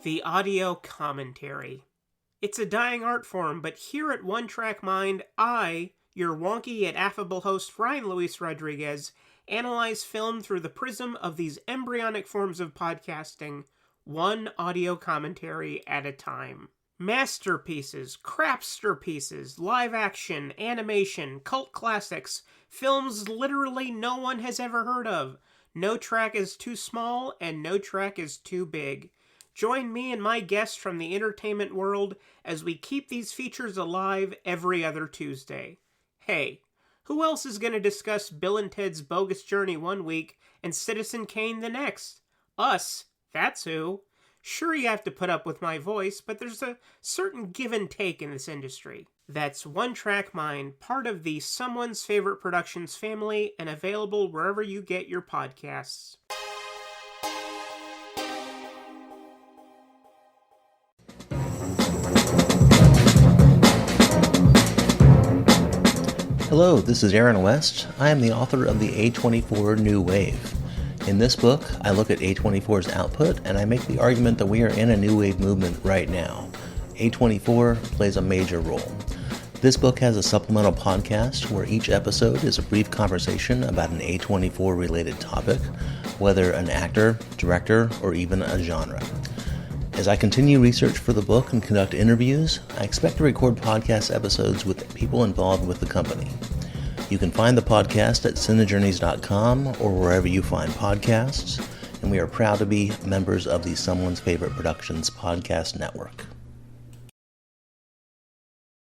The audio commentary. It's a dying art form, but here at One Track Mind, I, your wonky yet affable host Ryan Luis Rodriguez, analyze film through the prism of these embryonic forms of podcasting, one audio commentary at a time. Masterpieces, crapster pieces, live action, animation, cult classics, films literally no one has ever heard of. No track is too small, and no track is too big. Join me and my guests from the entertainment world as we keep these features alive every other Tuesday. Hey, who else is going to discuss Bill and Ted's Bogus Journey one week and Citizen Kane the next? Us, that's who. Sure, you have to put up with my voice, but there's a certain give and take in this industry. That's One Track Mind, part of the Someone's Favorite Productions family, and available wherever you get your podcasts. Hello, this is Aaron West. I am the author of the A24 New Wave. In this book, I look at A24's output and I make the argument that we are in a new wave movement right now. A24 plays a major role. This book has a supplemental podcast where each episode is a brief conversation about an A24 related topic, whether an actor, director, or even a genre. As I continue research for the book and conduct interviews, I expect to record podcast episodes with people involved with the company. You can find the podcast at cinejourneys.com or wherever you find podcasts, and we are proud to be members of the Someone's Favorite Productions podcast network.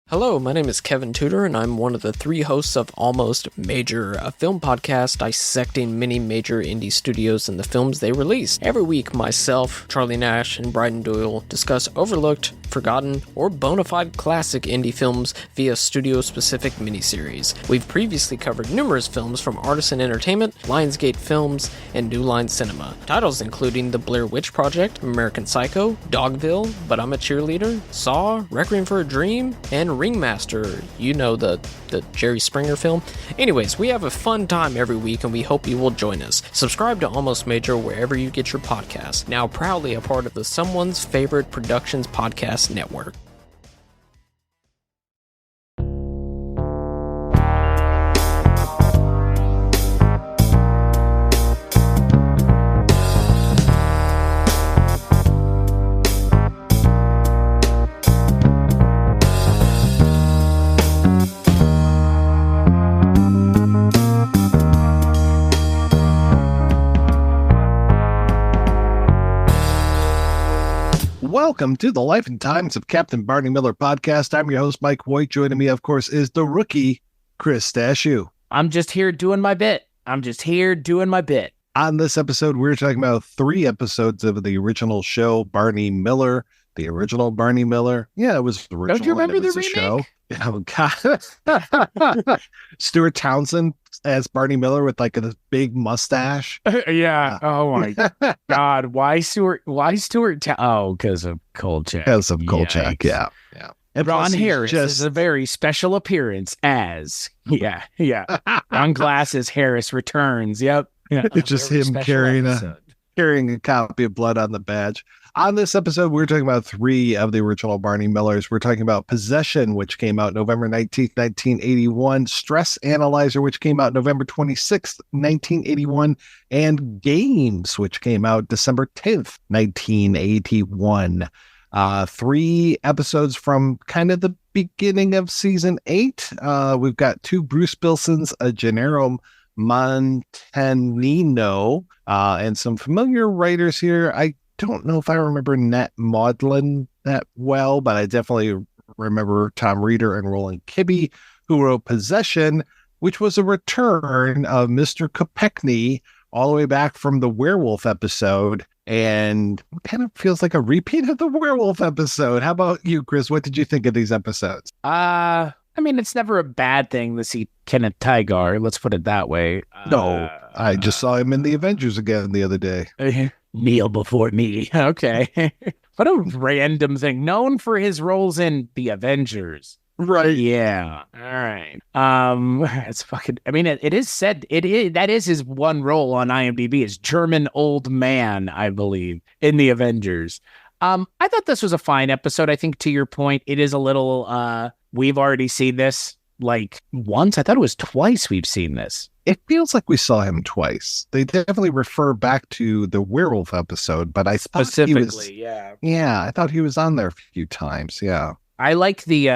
Hello, my name is Kevin Tudor, and I'm one of the three hosts of Almost Major, a film podcast dissecting many major indie studios and the films they release. Every week, myself, Charlie Nash, and Bryden Doyle discuss overlooked, forgotten, or bona fide classic indie films via studio-specific miniseries. We've previously covered numerous films from Artisan Entertainment, Lionsgate Films, and New Line Cinema. Titles including The Blair Witch Project, American Psycho, Dogville, But I'm a Cheerleader, Saw, Requiem for a Dream, and Ringmaster, you know, the Jerry Springer film. Anyways, we have a fun time every week and we hope you will join us. Subscribe to Almost Major wherever you get your podcasts. Now proudly a part of the Someone's Favorite Productions podcast network. Welcome to the Life and Times of Captain Barney Miller podcast. I'm your host, Mike White. Joining me, of course, is the rookie, Chris Stashew. I'm just here doing my bit. On this episode, we're talking about 3 episodes of the original show, Barney Miller. The original Barney Miller. Yeah, it was original. Don't you remember the remake? Show. Oh, God. Stuart Townsend as Barney Miller with like a big mustache. Yeah. Oh my God. Why Stuart? Because of Kolchak. Because of Kolchak. Yeah. And Ron Harris is a very special appearance as. Yeah. Ron Glass's Harris returns. Yep. Yeah. It's just him carrying a copy of Blood on the Badge. On this episode, we're talking about 3 of the original Barney Millers. We're talking about Possession, which came out November 19th, 1981, Stress Analyzer, which came out November 26th, 1981, and Games, which came out December 10th, 1981. 3 episodes from kind of the beginning of season 8. We've got 2 Bruce Bilsons, a Gennaro Montanino, and some familiar writers here. I don't know if I remember Nat Maudlin that well, but I definitely remember Tom Reeder and Roland Kibbe, who wrote Possession, which was a return of Mr. Kopechne all the way back from the werewolf episode, and kind of feels like a repeat of the werewolf episode. How about you, Chris? What did you think of these episodes? I mean, it's never a bad thing to see Kenneth Tigar. Let's put it that way. No, I just saw him in the Avengers again the other day. Kneel before me. Okay. What a random thing. Known for his roles in The Avengers. Right. Yeah. All right. It's fucking, I mean, it is said, that is his one role on IMDb is German old man, I believe, in The Avengers. I thought this was a fine episode. I think to your point, it is a little, we've already seen this like once. I thought it was twice we've seen this. It feels like we saw him twice. They definitely refer back to the werewolf episode, but I specifically, I thought he was on there a few times. Yeah. I like the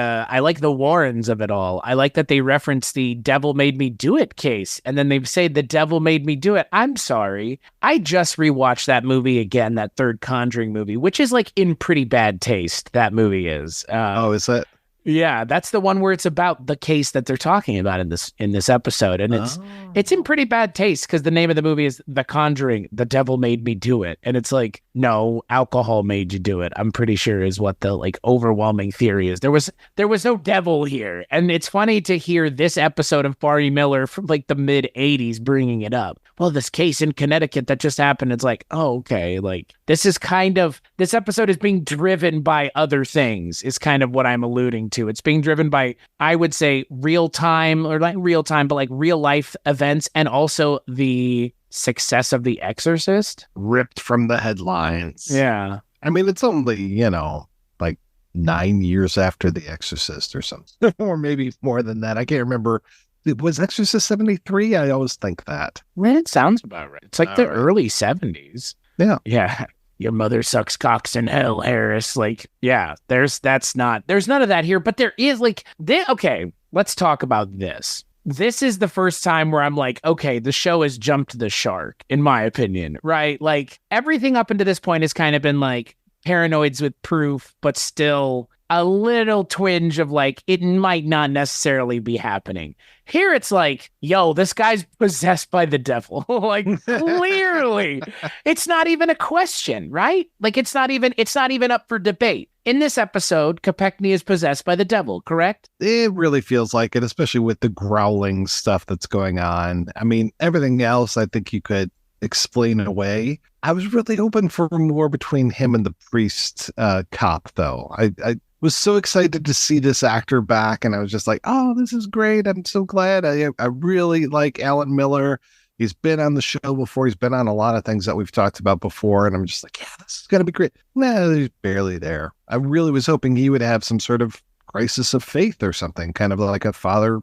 Warrens of it all. I like that they reference the devil made me do it case. And then they say the devil made me do it. I'm sorry. I just rewatched that movie again, that third Conjuring movie, which is like in pretty bad taste. That movie is. Is it? Yeah, that's the one where it's about the case that they're talking about in this episode, and it's in pretty bad taste because the name of the movie is The Conjuring. The devil made me do it, and it's like, no, alcohol made you do it. I'm pretty sure is what the like overwhelming theory is. There was no devil here, and it's funny to hear this episode of Barney Miller from like the mid '80s bringing it up. Well, this case in Connecticut that just happened. It's like, oh, okay, like this episode is being driven by other things. Is kind of what I'm alluding to. It's being driven by, I would say, real time, or not real time, but like real life events, and also the success of The Exorcist. Ripped from the headlines. Yeah. I mean, it's only, like 9 years after The Exorcist or something, or maybe more than that. I can't remember. Was Exorcist 73? I always think that. Man, it sounds about right. It's like early 70s. Yeah. Yeah. Your mother sucks cocks in hell, Harris. Like, yeah, there's none of that here, but there is like, okay, let's talk about this. This is the first time where I'm like, okay, the show has jumped the shark, in my opinion, right? Like, everything up until this point has kind of been like paranoids with proof, but still a little twinge of like, it might not necessarily be happening. Here it's like, yo, this guy's possessed by the devil. Like, clearly, it's not even a question, right? Like, it's not even up for debate. In this episode, Kopechne is possessed by the devil, correct? It really feels like it, especially with the growling stuff that's going on. I mean, everything else I think you could explain away. I was really hoping for more between him and the priest cop, though. I was so excited to see this actor back, and I was just like, oh, this is great. I'm so glad. I really like Alan Miller. He's been on the show before. He's been on a lot of things that we've talked about before, and I'm just like, yeah, this is going to be great. No, he's barely there. I really was hoping he would have some sort of crisis of faith or something, kind of like a Father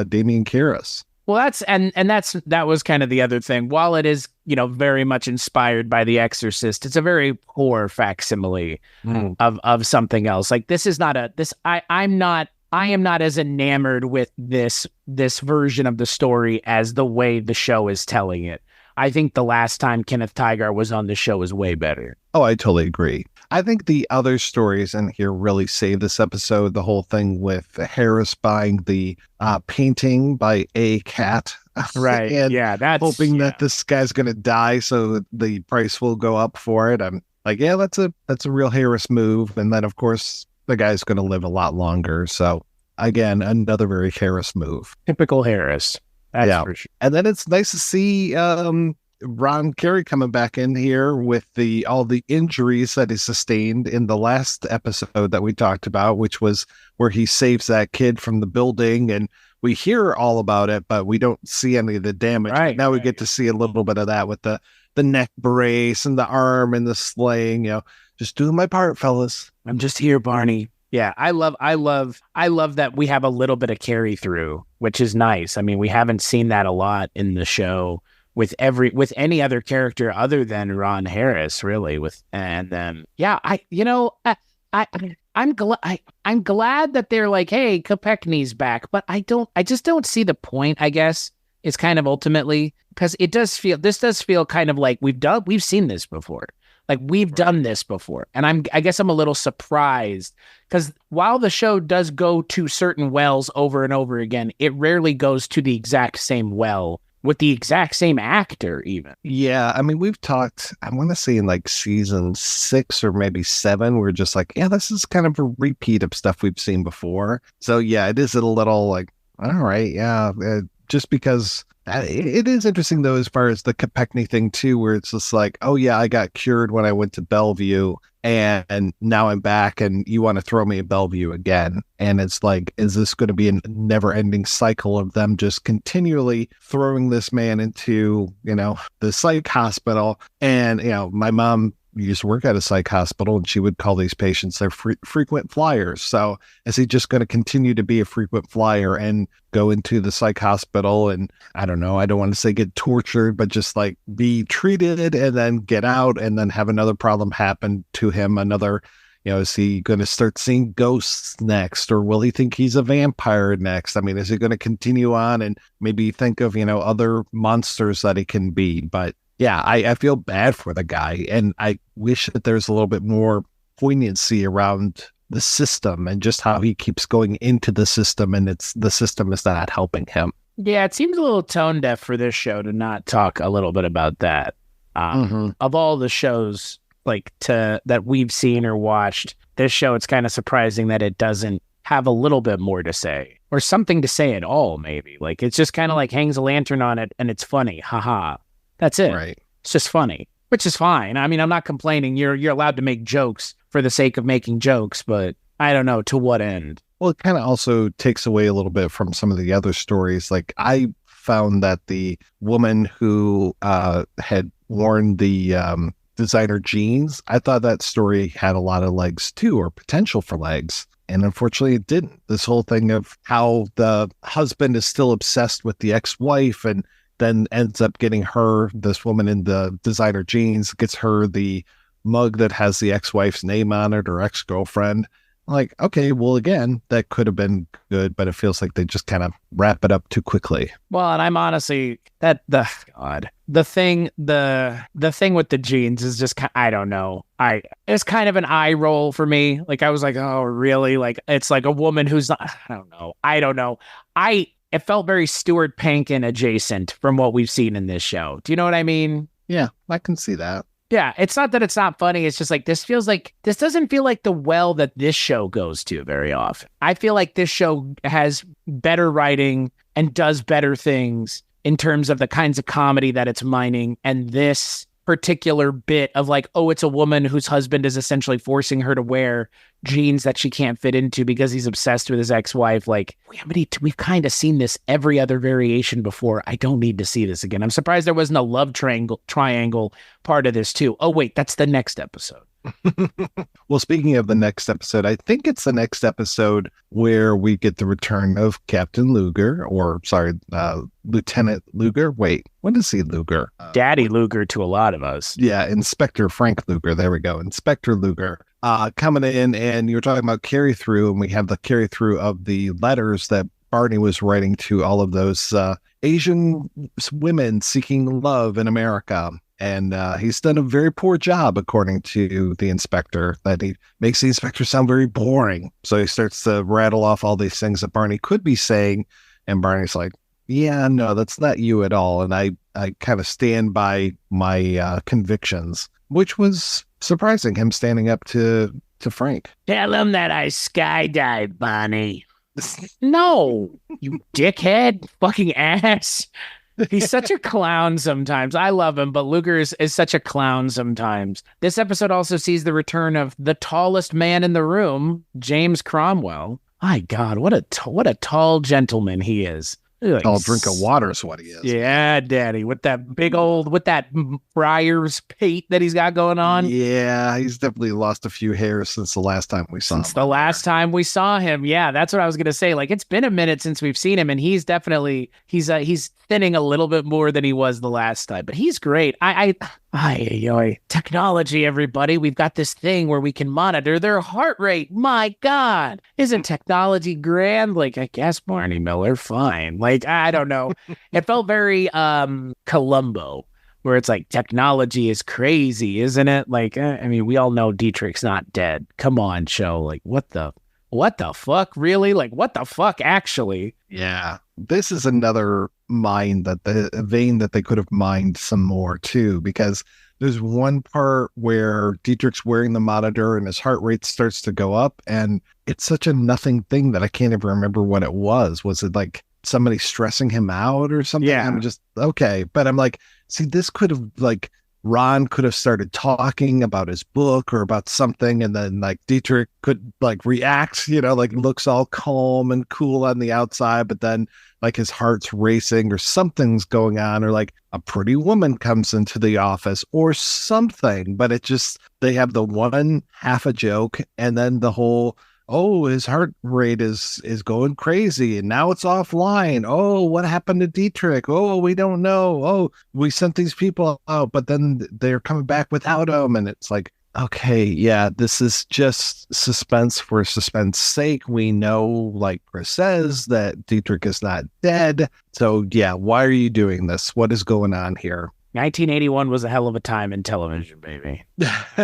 Damien Karras. Well, that was kind of the other thing. While it is, very much inspired by The Exorcist, it's a very poor facsimile of something else. Like, this is not I am not as enamored with this version of the story as the way the show is telling it. I think the last time Kenneth Tigar was on the show was way better. Oh, I totally agree. I think the other stories in here really save this episode. The whole thing with Harris buying the painting by a cat. Right. And that's hoping that this guy's going to die so the price will go up for it. I'm like, yeah, that's a real Harris move. And then, of course, the guy's going to live a lot longer. So, again, another very Harris move. Typical Harris. That's for sure. And then it's nice to see Ron Carey coming back in here with all the injuries that he sustained in the last episode that we talked about, which was where he saves that kid from the building, and we hear all about it, but we don't see any of the damage. Right, now we get to see a little bit of that with the neck brace and the arm and the sling. Just doing my part, fellas. I'm just here, Barney. Yeah, I love that we have a little bit of carry through, which is nice. I mean, we haven't seen that a lot in the show with any other character other than Ron Harris, really. I'm glad that they're like, hey, Kopechne's back, but I just don't see the point, I guess, is kind of ultimately, because this does feel kind of like we've seen this before. Like, we've done this before. And I guess I'm a little surprised, because while the show does go to certain wells over and over again, it rarely goes to the exact same well with the exact same actor even. Yeah, I mean, we've talked, I want to say in like season 6 or maybe 7, we're just like, yeah, this is kind of a repeat of stuff we've seen before. So yeah, it is a little like, all right, yeah, just because it is interesting though, as far as the Kopechne thing too, where it's just like, oh yeah, I got cured when I went to Bellevue, and now I'm back, and you want to throw me at Bellevue again. And it's like, is this going to be a never-ending cycle of them just continually throwing this man into, the psych hospital? And, my mom used to work at a psych hospital, and she would call these patients their frequent flyers. So is he just going to continue to be a frequent flyer and go into the psych hospital and, I don't know, I don't want to say get tortured, but just like be treated and then get out and then have another problem happen to him? Another, is he going to start seeing ghosts next, or will he think he's a vampire next? I mean, is he going to continue on and maybe think of, other monsters that he can be? But yeah, I feel bad for the guy, and I wish that there's a little bit more poignancy around the system and just how he keeps going into the system, and the system is not helping him. Yeah, it seems a little tone deaf for this show to not talk a little bit about that. Of all the shows that we've seen or watched, this show, it's kind of surprising that it doesn't have a little bit more to say, or something to say at all. Maybe it's just kind of like hangs a lantern on it and it's funny. Haha. That's it. Right. It's just funny, which is fine. I mean, I'm not complaining. You're allowed to make jokes for the sake of making jokes, but I don't know to what end. Well, it kind of also takes away a little bit from some of the other stories. Like, I found that the woman who had worn the designer jeans, I thought that story had a lot of legs too, or potential for legs. And unfortunately, it didn't. This whole thing of how the husband is still obsessed with the ex-wife and then ends up getting her, this woman in the designer jeans, gets her the mug that has the ex-wife's name on it, or ex-girlfriend. Like, okay, well, again, that could have been good, but it feels like they just kind of wrap it up too quickly. Well, and I'm honestly, the thing with the jeans is just, I don't know. It's kind of an eye roll for me. Like, I was like, oh, really? Like, it's like a woman who's not, I don't know. It felt very Stuart Pankin adjacent from what we've seen in this show. Do you know what I mean? Yeah, I can see that. Yeah, it's not that it's not funny. It's just like, this doesn't feel like the well that this show goes to very often. I feel like this show has better writing and does better things in terms of the kinds of comedy that it's mining. And this particular bit of like, oh, it's a woman whose husband is essentially forcing her to wear jeans that she can't fit into because he's obsessed with his ex-wife. Like, we've kind of seen this every other variation before. I don't need to see this again. I'm surprised there wasn't a love triangle part of this too. Oh, wait, that's the next episode. Well, speaking of the next episode, I think it's the next episode where we get the return of Captain Luger, Lieutenant Luger. Wait, when is he Luger? Daddy Luger to a lot of us. Yeah, Inspector Frank Luger. There we go. Inspector Luger coming in, and you're talking about carry through, and we have the carry through of the letters that Barney was writing to all of those Asian women seeking love in America. And he's done a very poor job, according to the inspector, that he makes the inspector sound very boring. So he starts to rattle off all these things that Barney could be saying. And Barney's like, yeah, no, that's not you at all. And I kind of stand by my convictions, which was surprising, him standing up to Frank. Tell him that I skydive, Barney. No, you dickhead, fucking ass. He's such a clown sometimes. I love him, but Luger is such a clown sometimes. This episode also sees the return of the tallest man in the room, James Cromwell. My God, what a tall gentleman he is. Like, tall drink of water is what he is. Yeah, Daddy, with that Friar's pate that he's got going on. Yeah, he's definitely lost a few hairs since the last time we saw him. Since the last time we saw him, yeah, that's what I was gonna say. Like, it's been a minute since we've seen him, and he's definitely he's thinning a little bit more than he was the last time. But he's great. Technology, everybody. We've got this thing where we can monitor their heart rate. My God, isn't technology grand? Like, I guess Barney Miller, fine. Like, I don't know. It felt very Columbo, where it's like, technology is crazy, isn't it? Like, I mean, we all know Deitrich's not dead. Come on, show. Like, what the fuck, really? Like, what the fuck, actually? Yeah, this is another vein that they could have mined some more too, because there's one part where Deitrich's wearing the monitor and his heart rate starts to go up, and it's such a nothing thing that I can't even remember what it was. Was it like somebody stressing him out or something? Yeah. I'm just, okay. But I'm like, see, this could have like Ron could have started talking about his book or about something, and then like Deitrich could like react, like looks all calm and cool on the outside, but then like his heart's racing or something's going on, or like a pretty woman comes into the office or something. But it just, they have the one half a joke, and then the whole, oh, his heart rate is going crazy and now it's offline. Oh, what happened to Deitrich? Oh, we don't know. Oh, we sent these people out, but then they're coming back without him. And it's like, okay, yeah, this is just suspense for suspense sake. We know, like Chris says, that Deitrich is not dead. So yeah, why are you doing this? What is going on here? 1981 was a hell of a time in television, baby.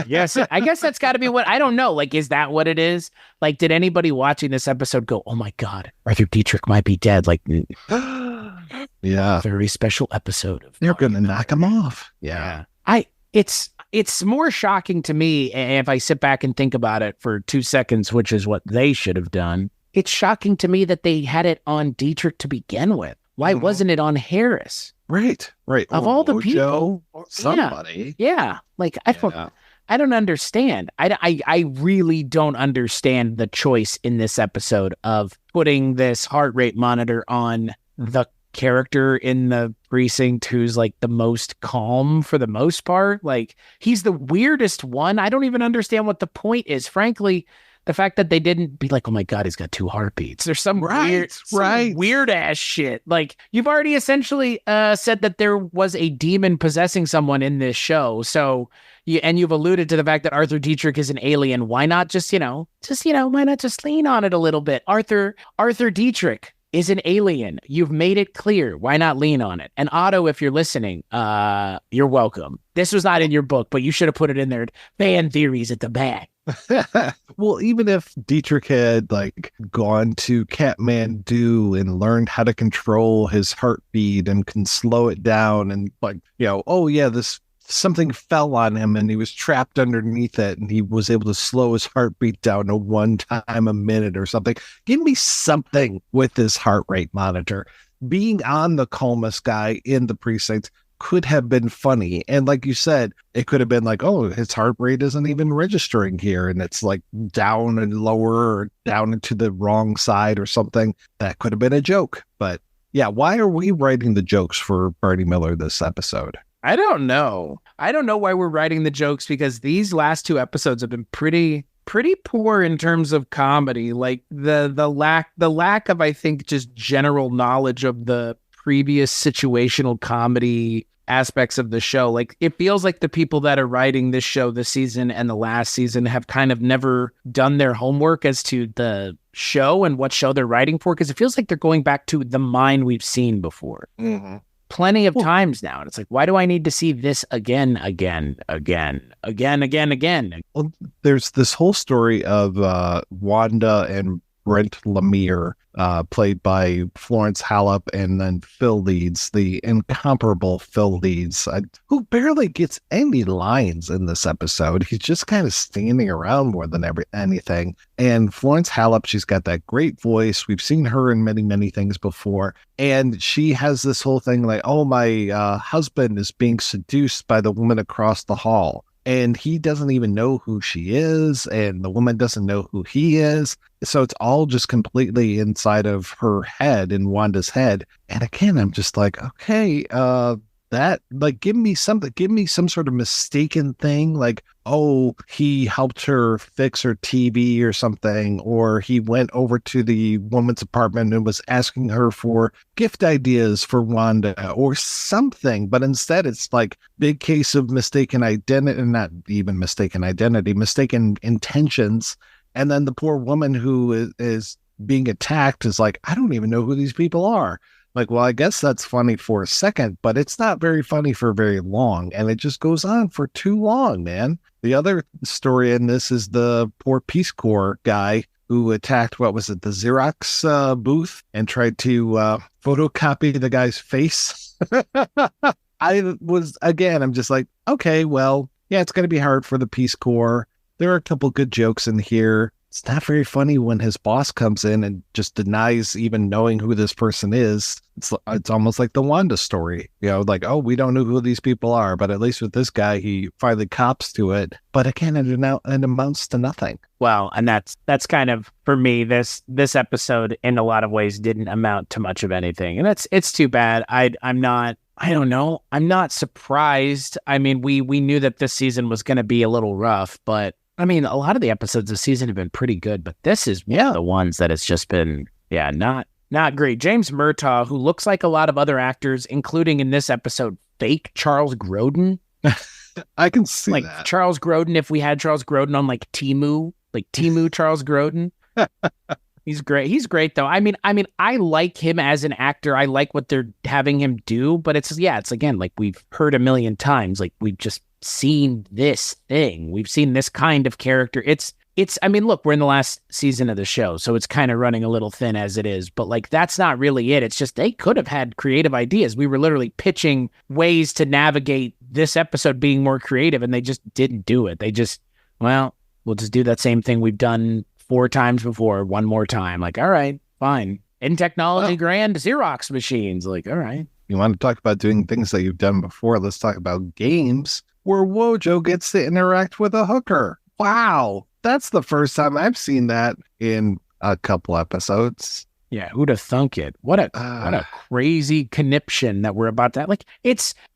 Yes, I guess that's got to be what, I don't know. Like, is that what it is? Like, did anybody watching this episode go, oh my God, Arthur Deitrich might be dead? Like, yeah, very special episode of they're going to knock him off. Yeah. It's more shocking to me if I sit back and think about it for 2 seconds, which is what they should have done. It's shocking to me that they had it on Deitrich to begin with. Why wasn't it on Harris? Right. Of all the people, somebody. Yeah. Like, I don't understand. I really don't understand the choice in this episode of putting this heart rate monitor on the character in the precinct who's like the most calm for the most part. Like, he's the weirdest one. I don't even understand what the point is. Frankly, the fact that they didn't be like, oh my God, he's got 2 heartbeats. There's some weird ass shit. Like, you've already essentially said that there was a demon possessing someone in this show. So you've alluded to the fact that Arthur Deitrich is an alien. Why not just why not just lean on it a little bit? Arthur Deitrich is an alien. You've made it clear. Why not lean on it? And Otto, if you're listening, you're welcome. This was not in your book, but you should have put it in there. Fan theories at the back. Well, even if Deitrich had like gone to Kathmandu and learned how to control his heartbeat and can slow it down, and like, oh yeah, something fell on him and he was trapped underneath it and he was able to slow his heartbeat down to 1 time a minute or something. Give me something with this heart rate monitor. Being on the calmest guy in the precinct could have been funny. And like you said, it could have been like, oh, his heart rate isn't even registering here, and it's like down and lower or down into the wrong side or something. That could have been a joke. But yeah, why are we writing the jokes for Barney Miller this episode? I don't know. I don't know why we're writing the jokes, because these last 2 episodes have been pretty poor in terms of comedy. Like the lack of, I think, just general knowledge of the previous situational comedy aspects of the show. Like, it feels like the people that are writing this show this season and the last season have kind of never done their homework as to the show and what show they're writing for, because it feels like they're going back to the Mind we've seen before. Mm-hmm. Plenty of times now. And it's like, why do I need to see this again? Well, there's this whole story of Wanda and Brent Lemire, played by Florence Hallop, and then Phil Leeds, the incomparable Phil Leeds, who barely gets any lines in this episode. He's just kind of standing around more than anything. And Florence Hallop, she's got that great voice. We've seen her in many, many things before. And she has this whole thing like, oh, my husband is being seduced by the woman across the hall. And he doesn't even know who she is, and the woman doesn't know who he is. So it's all just completely inside of her head, in Wanda's head. And again, I'm just like, okay, that, like, give me some sort of mistaken thing, like, oh, he helped her fix her TV or something, or he went over to the woman's apartment and was asking her for gift ideas for Wanda or something. But instead, it's like big case of mistaken identity, not even mistaken identity, mistaken intentions. And then the poor woman who is being attacked is like, I don't even know who these people are. Like, well, I guess that's funny for a second, but it's not very funny for very long. And it just goes on for too long, man. The other story in this is the poor Peace Corps guy who attacked, what was it, the Xerox booth, and tried to photocopy the guy's face. I'm just like, okay, well, yeah, it's going to be hard for the Peace Corps. There are a couple good jokes in here. It's not very funny when his boss comes in and just denies even knowing who this person is. It's almost like the Wanda story, like, oh, we don't know who these people are, but at least with this guy, he finally cops to it. But again, it amounts to nothing. Well, and that's kind of, for me, this episode in a lot of ways didn't amount to much of anything, and it's too bad. I'm not surprised. I mean, we knew that this season was going to be a little rough, but I mean, a lot of the episodes this season have been pretty good, but this is one of the ones that has just been, not great. James Murtaugh, who looks like a lot of other actors, including in this episode, fake Charles Grodin. I can see like that. Charles Grodin, if we had Charles Grodin on like Temu Charles Grodin. He's great. He's great though. I mean, I like him as an actor. I like what they're having him do, but it's again, like we've heard a million times, like we've just seen this thing. We've seen this kind of character. I mean, look, we're in the last season of the show, so it's kind of running a little thin as it is, but like, that's not really it. It's just, they could have had creative ideas. We were literally pitching ways to navigate this episode being more creative, and they just didn't do it. They just, we'll just do that same thing we've done 4 times before, one more time. Like, all right, fine. In technology, grand Xerox machines. Like, all right. You want to talk about doing things that you've done before? Let's talk about games where Wojo gets to interact with a hooker. Wow. That's the first time I've seen that in a couple episodes. Yeah, who'd have thunk it? What a crazy conniption that we're about to. Like,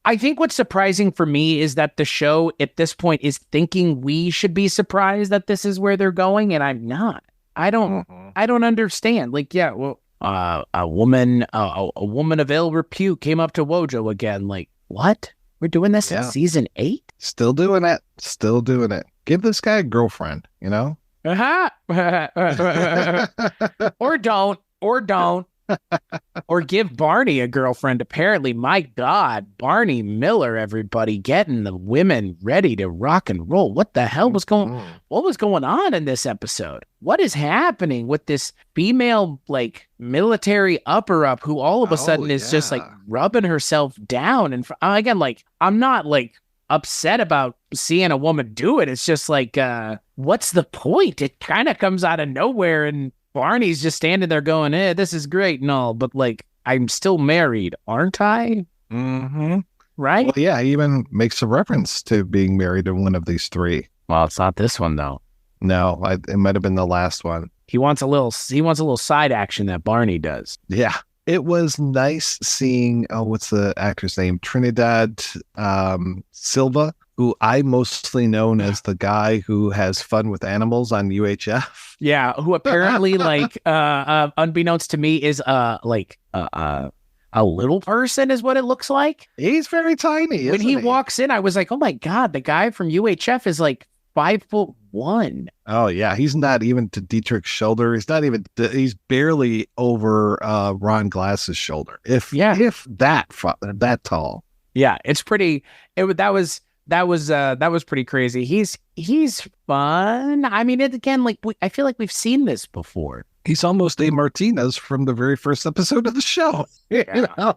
I think what's surprising for me is that the show at this point is thinking we should be surprised that this is where they're going, and I'm not. I don't understand. Like, yeah, well, a woman of ill repute came up to Wojo again. Like, what? We're doing this in season 8? Still doing it. Give this guy a girlfriend, Uh-huh. Or don't. Or give Barney a girlfriend. Apparently, my God, Barney Miller, everybody, getting the women ready to rock and roll. What the hell was going on in this episode? What is happening with this female, like, military upper-up who all of a sudden is just, like, rubbing herself down? And again, like, I'm not, like, upset about seeing a woman do it. It's just like, what's the point? It kind of comes out of nowhere, and Barney's just standing there going, this is great and all, but like, I'm still married, aren't I? Mm-hmm. Right? Well, yeah, he even makes a reference to being married to one of these 3. Well, it's not this one though. No, it might have been the last one. He wants a little side action that Barney does. Yeah. It was nice seeing, what's the actor's name? Trinidad Silva, who I mostly known as the guy who has fun with animals on UHF. Yeah, who apparently, like, unbeknownst to me, is a little person, is what it looks like. He's very tiny. When he walks in, I was like, oh my God, the guy from UHF is like 5'1". Oh yeah, he's not even to Deitrich's shoulder. He's barely over Ron Glass's shoulder. If that tall. Yeah, it's pretty. That was pretty crazy. He's fun. I mean, again, like, I feel like we've seen this before. He's almost a Martinez from the very first episode of the show. Yeah,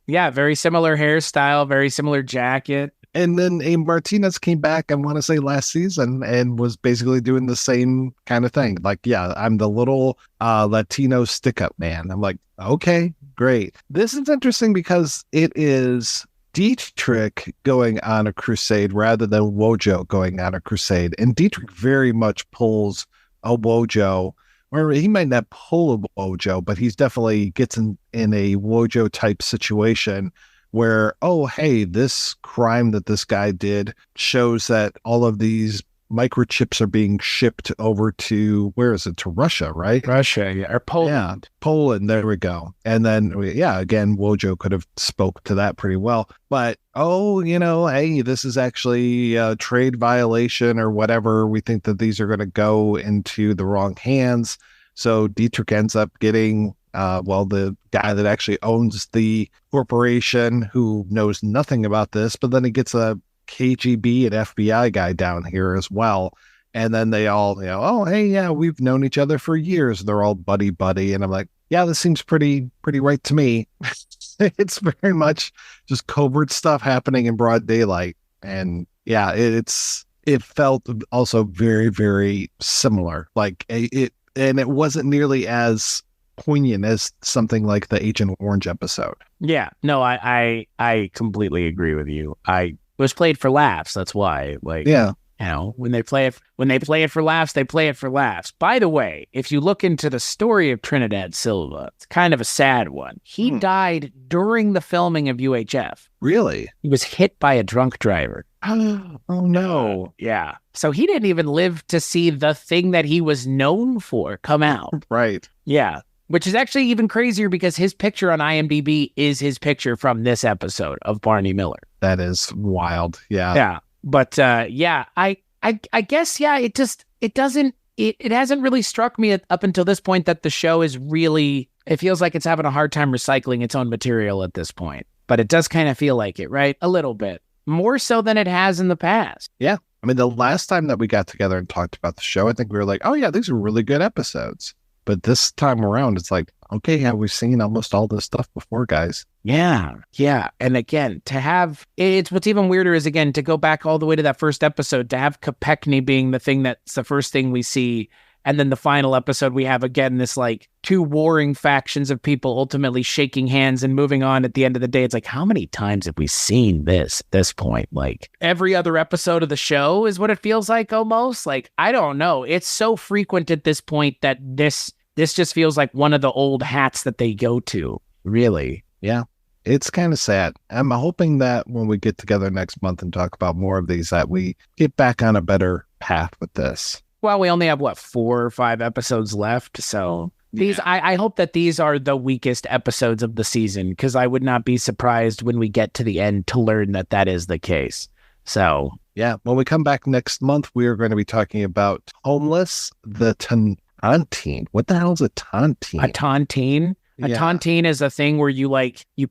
yeah, very similar hairstyle, very similar jacket. And then a Martinez came back, I want to say last season, and was basically doing the same kind of thing. Like, yeah, I'm the little Latino stick-up man. I'm like, okay, great. This is interesting because it is Deitrich going on a crusade rather than Wojo going on a crusade. And Deitrich very much pulls a Wojo, or he might not pull a Wojo, but he's definitely gets in a Wojo type situation where, oh, hey, this crime that this guy did shows that all of these microchips are being shipped over to, where is it? To Russia, right? Russia, yeah, or Poland. Yeah, Poland, there we go. And then, yeah, again, Wojo could have spoke to that pretty well. But, hey, this is actually a trade violation or whatever. We think that these are going to go into the wrong hands. So Deitrich ends up getting, the guy that actually owns the corporation, who knows nothing about this, but then he gets a KGB and FBI guy down here as well. And then they all, oh, hey, yeah, we've known each other for years. They're all buddy. And I'm like, yeah, this seems pretty right to me. It's very much just covert stuff happening in broad daylight. And yeah, it's it felt also very, very similar. Like it wasn't nearly as poignant as something like the Agent Orange episode. Yeah, no, I completely agree with you. It was played for laughs. That's why, like, yeah, you know, when they play it for laughs, they play it for laughs. By the way, if you look into the story of Trinidad Silva, it's kind of a sad one. He died during the filming of UHF. Really? He was hit by a drunk driver. Oh no! Yeah. So he didn't even live to see the thing that he was known for come out. Right. Yeah. Which is actually even crazier because his picture on IMDb is his picture from this episode of Barney Miller. That is wild. Yeah. Yeah. But yeah, I guess, yeah, it hasn't really struck me up until this point that the show is really, it feels like it's having a hard time recycling its own material at this point. But it does kind of feel like it, right? A little bit. More so than it has in the past. Yeah. I mean, the last time that we got together and talked about the show, I think we were like, oh yeah, these are really good episodes. But this time around, it's like, okay, have we seen almost all this stuff before, guys? Yeah. Yeah. And again, it's what's even weirder is, again, to go back all the way to that first episode, to have Kopechne being the thing that's the first thing we see. And then the final episode, we have, again, this like two warring factions of people ultimately shaking hands and moving on at the end of the day. It's like, how many times have we seen this at this point? Like every other episode of the show is what it feels like almost. Like, I don't know. It's so frequent at this point that this just feels like one of the old hats that they go to, really. Yeah. It's kind of sad. I'm hoping that when we get together next month and talk about more of these, that we get back on a better path with this. Well, we only have, 4 or 5 episodes left. So these, I hope that these are the weakest episodes of the season, because I would not be surprised when we get to the end to learn that that is the case. So, yeah, when we come back next month, we are going to be talking about Homeless, the tontine. What the hell is a tontine? A tontine? A tontine is a thing where you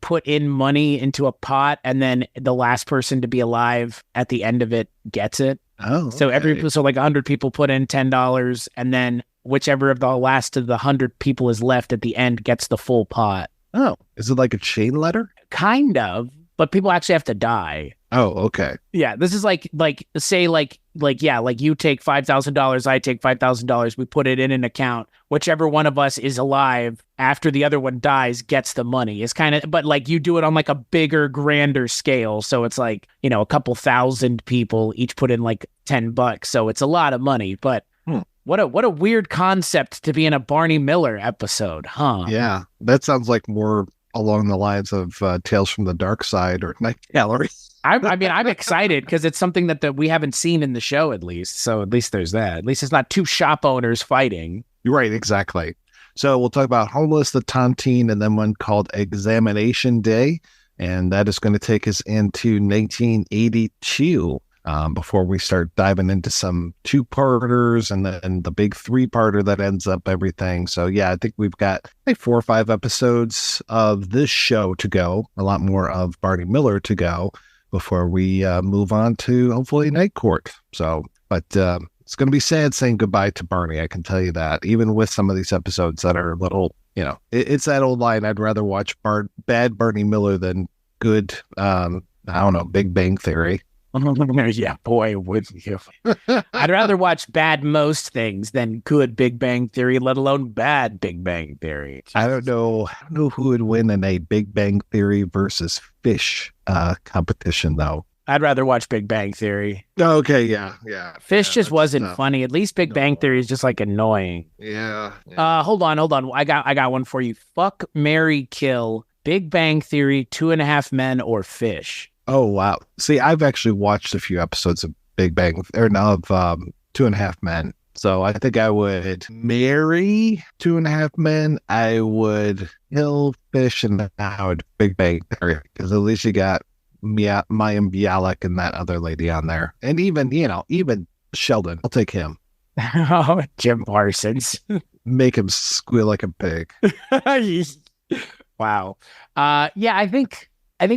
put in money into a pot, and then the last person to be alive at the end of it gets it. Oh, okay. So like 100 people put in $10, and then whichever of the last of the 100 people is left at the end gets the full pot. Oh, is it like a chain letter? Kind of, but people actually have to die. Oh, okay. Yeah, this is like say like you take $5,000, I take $5,000, we put it in an account. Whichever one of us is alive after the other one dies gets the money. It's kind of, but like you do it on like a bigger, grander scale. So it's like, a couple thousand people each put in like $10. So it's a lot of money, but what a weird concept to be in a Barney Miller episode, huh? Yeah, that sounds like more along the lines of Tales from the Dark Side or Night Gallery. I'm excited because it's something that we haven't seen in the show, at least. So at least there's that. At least it's not two shop owners fighting. You're right, exactly. So we'll talk about Homeless, the Tontine, and then one called Examination Day. And that is going to take us into 1982 before we start diving into some two-parters and then the big three-parter that ends up everything. So yeah, I think we've got like 4 or 5 episodes of this show to go, a lot more of Barney Miller to go before we move on to hopefully Night Court. So, but it's going to be sad saying goodbye to Barney. I can tell you that, even with some of these episodes that are a little, it's that old line. I'd rather watch bad Barney Miller than good, Big Bang Theory. Yeah, boy, would you. I'd rather watch bad most things than good Big Bang Theory, let alone bad Big Bang Theory. I don't know who would win in a Big Bang Theory versus Fish competition, though. I'd rather watch Big Bang Theory. Okay, yeah. Fish just wasn't funny. At least Big Bang Theory is just like annoying. Yeah. Hold on. I got one for you. Fuck, marry, kill. Big Bang Theory, 2.5 Men, or Fish. Oh, wow. See, I've actually watched a few episodes of Big Bang, or of 2.5 Men. So I think I would marry 2.5 Men. I would kill Fish, and I would Big Bang Theory, because at least you got Mayim Bialik and that other lady on there. And even Sheldon. I'll take him. Oh, Jim Parsons. Make him squeal like a pig. Wow. Yeah, I think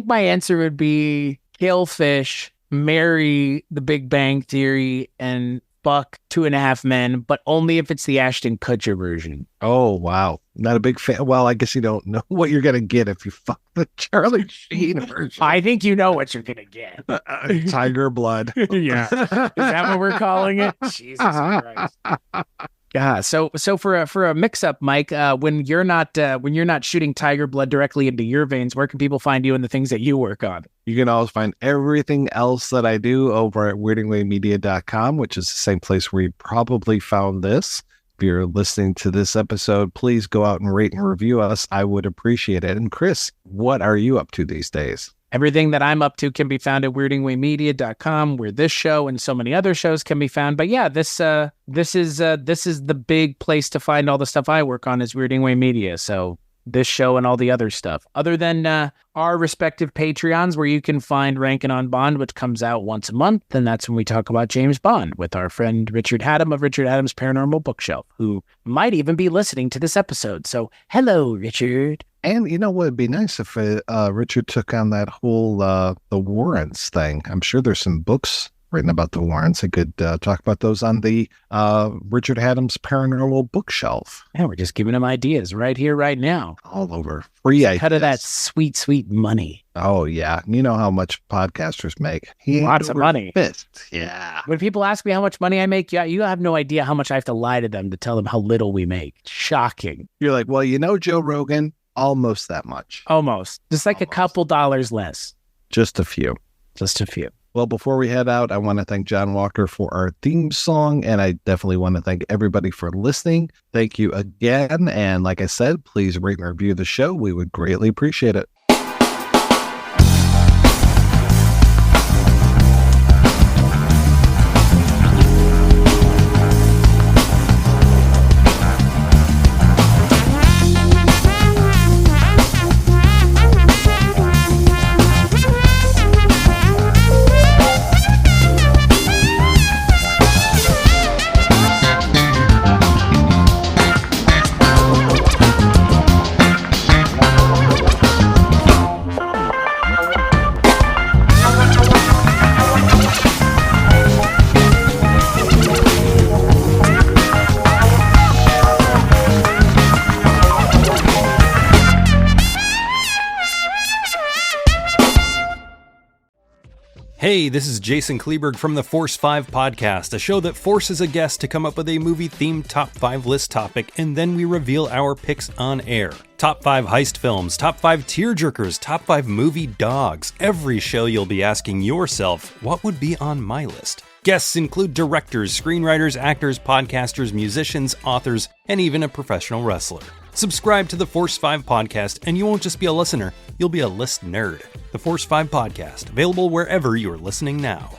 my answer would be kill Fish, marry the Big Bang Theory, and Buck, 2.5 Men, but only if it's the Ashton Kutcher version. Oh, wow. Not a big fan. Well, I guess you don't know what you're going to get if you fuck the Charlie Sheen version. I think you know what you're going to get. Tiger blood. Yeah. Is that what we're calling it? Jesus Christ. Yeah. So for a mix-up, Mike, when you're not shooting tiger blood directly into your veins, where can people find you and the things that you work on? You can always find everything else that I do over at weirdingwaymedia.com, which is the same place where you probably found this. If you're listening to this episode, please go out and rate and review us. I would appreciate it. And Chris, what are you up to these days? Everything that I'm up to can be found at weirdingwaymedia.com, where this show and so many other shows can be found. But yeah, this is the big place to find all the stuff I work on is Weirding Way Media. So this show and all the other stuff, other than our respective Patreons, where you can find Rankin' on Bond, which comes out once a month. And that's when we talk about James Bond with our friend Richard Haddam of Richard Haddam's Paranormal Bookshelf, who might even be listening to this episode. So hello, Richard. And you know what would be nice if Richard took on that whole the warrants thing. I'm sure there's some books written about the warrants. I could talk about those on the Richard Haddam's Paranormal Bookshelf. Yeah, we're just giving him ideas right here, right now. All over. Free ideas. Cut of that sweet, sweet money. Oh, yeah. You know how much podcasters make. Lots of money. Yeah. When people ask me how much money I make, you have no idea how much I have to lie to them to tell them how little we make. Shocking. You're like, well, you know, Joe Rogan, almost that much. Almost. Just like a couple dollars less. Just a few. Just a few. Well, before we head out, I want to thank John Walker for our theme song, and I definitely want to thank everybody for listening. Thank you again, and like I said, please rate and review the show. We would greatly appreciate it. Hey, this is Jason Kleberg from the Force 5 podcast, a show that forces a guest to come up with a movie-themed top 5 list topic, and then we reveal our picks on air. Top 5 heist films, top 5 tearjerkers, top 5 movie dogs. Every show you'll be asking yourself, what would be on my list? Guests include directors, screenwriters, actors, podcasters, musicians, authors, and even a professional wrestler. Subscribe to the Force 5 podcast, and you won't just be a listener, you'll be a list nerd. The Force 5 podcast, available wherever you're listening now.